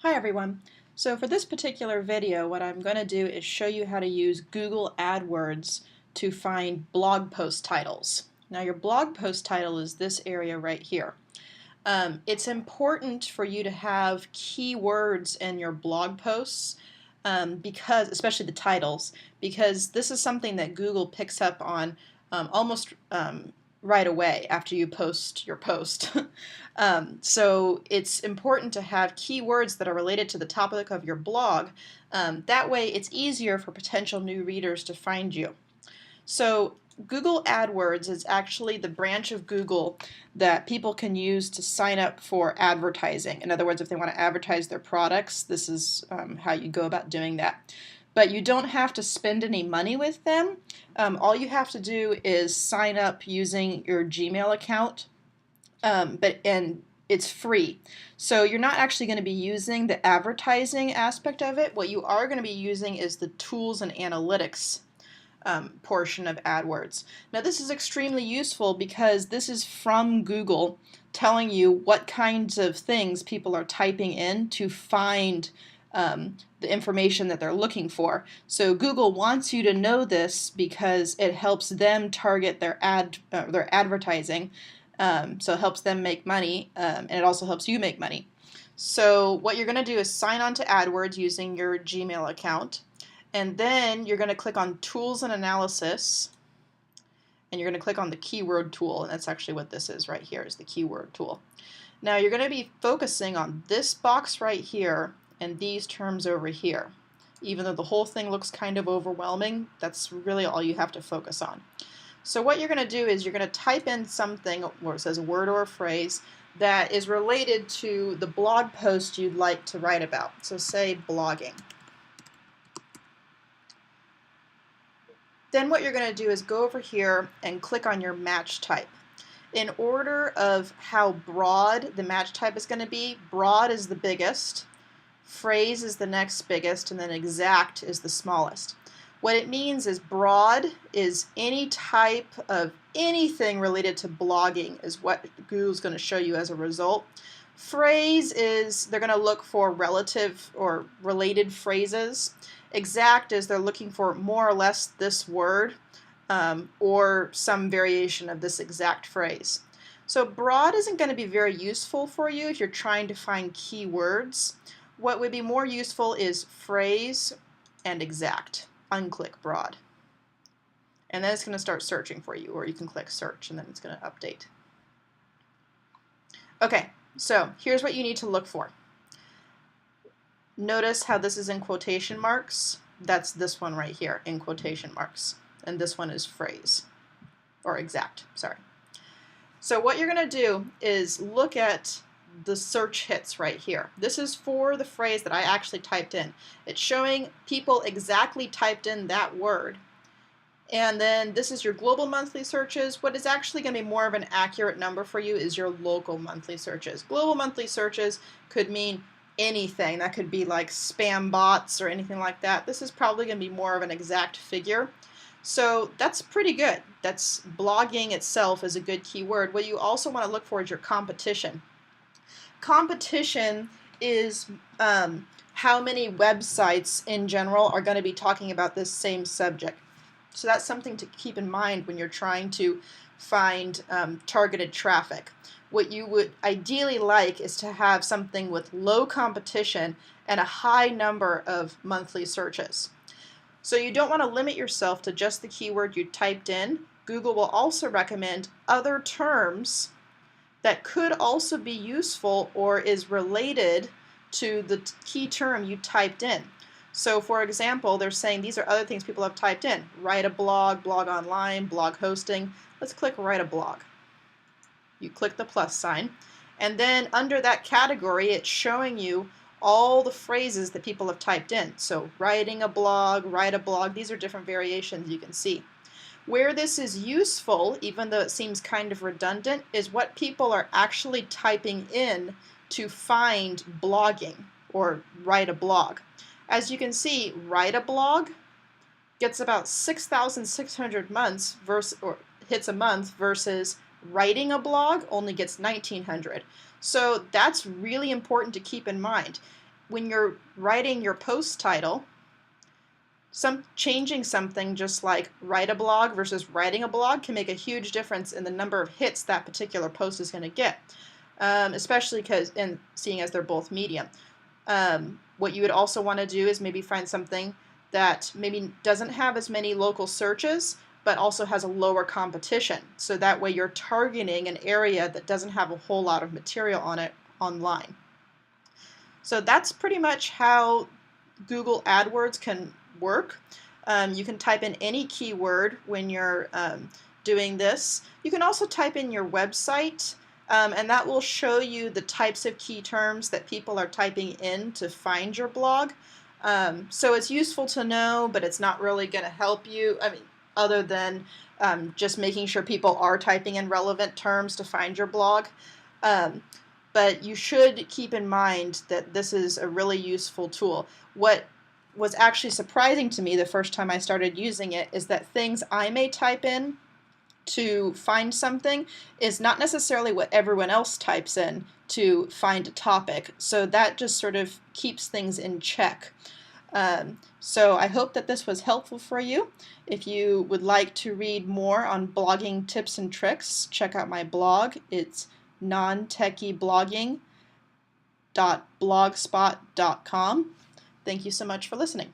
Hi everyone. So for this particular video, what I'm going to do is show you how to use Google Adwords to find blog post titles. Now your blog post title is this area right here. It's important for you to have keywords in your blog posts because, especially the titles, because this is something that Google picks up on almost right away after you post your post. So it's important to have keywords that are related to the topic of your blog. That way it's easier for potential new readers to find you. So Google AdWords is actually the branch of Google that people can use to sign up for advertising. In other words, if they want to advertise their products, this is how you go about doing that. But you don't have to spend any money with them. All you have to do is sign up using your Gmail account, and it's free. So you're not actually going to be using the advertising aspect of it. What you are going to be using is the tools and analytics portion of AdWords. Now this is extremely useful because this is from Google telling you what kinds of things people are typing in to find the information that they're looking for. So Google wants you to know this because it helps them target their advertising. So it helps them make money, and it also helps you make money. So what you're going to do is sign on to AdWords using your Gmail account. And then you're going to click on Tools and Analysis, and you're going to click on the Keyword tool, and that's actually what this is right here, is the Keyword tool. Now you're going to be focusing on this box right here and these terms over here. Even though the whole thing looks kind of overwhelming, that's really all you have to focus on. So what you're going to do is you're going to type in something where it says a word or a phrase that is related to the blog post you'd like to write about. So say blogging. Then what you're going to do is go over here and click on your match type. In order of how broad the match type is going to be, broad is the biggest, phrase is the next biggest, and then exact is the smallest. What it means is broad is any type of anything related to blogging is what Google's going to show you as a result. Phrase is they're going to look for relative or related phrases. Exact is they're looking for more or less this word or some variation of this exact phrase. So broad isn't going to be very useful for you if you're trying to find keywords. What would be more useful is phrase and exact. Unclick broad. And then it's going to start searching for you, or you can click search and then it's going to update. Okay, so here's what you need to look for. Notice how this is in quotation marks. That's this one right here in quotation marks. And this one is phrase, or exact, sorry. So what you're going to do is look at the search hits right here. This is for the phrase that I actually typed in. It's showing people exactly typed in that word. And then this is your global monthly searches. What is actually going to be more of an accurate number for you is your local monthly searches. Global monthly searches could mean anything. That could be like spam bots or anything like that. This is probably going to be more of an exact figure. So that's pretty good. That's blogging itself is a good keyword. What you also want to look for is your competition. Competition is how many websites in general are going to be talking about this same subject. So that's something to keep in mind when you're trying to find targeted traffic. What you would ideally like is to have something with low competition and a high number of monthly searches. So you don't want to limit yourself to just the keyword you typed in. Google will also recommend other terms that could also be useful or is related to the key term you typed in. So for example, they're saying these are other things people have typed in. Write a blog, blog online, blog hosting. Let's click write a blog. You click the plus sign, and then under that category it's showing you all the phrases that people have typed in. So writing a blog, write a blog, these are different variations you can see. Where this is useful, even though it seems kind of redundant, is what people are actually typing in to find blogging or write a blog. As you can see, write a blog gets about 6,600 months hits a month versus writing a blog only gets 1,900. So that's really important to keep in mind. when you're writing your post title, changing something just like write a blog versus writing a blog can make a huge difference in the number of hits that particular post is going to get, especially seeing as they're both medium. What you would also want to do is maybe find something that maybe doesn't have as many local searches, but also has a lower competition. So that way you're targeting an area that doesn't have a whole lot of material on it online. So that's pretty much how Google AdWords can work. You can type in any keyword when you're doing this. You can also type in your website, and that will show you the types of key terms that people are typing in to find your blog. So it's useful to know, but it's not really going to help you, other than just making sure people are typing in relevant terms to find your blog. But you should keep in mind that this is a really useful tool. What was actually surprising to me the first time I started using it is that things I may type in to find something is not necessarily what everyone else types in to find a topic. So that just sort of keeps things in check. So I hope that this was helpful for you. If you would like to read more on blogging tips and tricks, check out my blog. It's nontechieblogging.blogspot.com. Thank you so much for listening.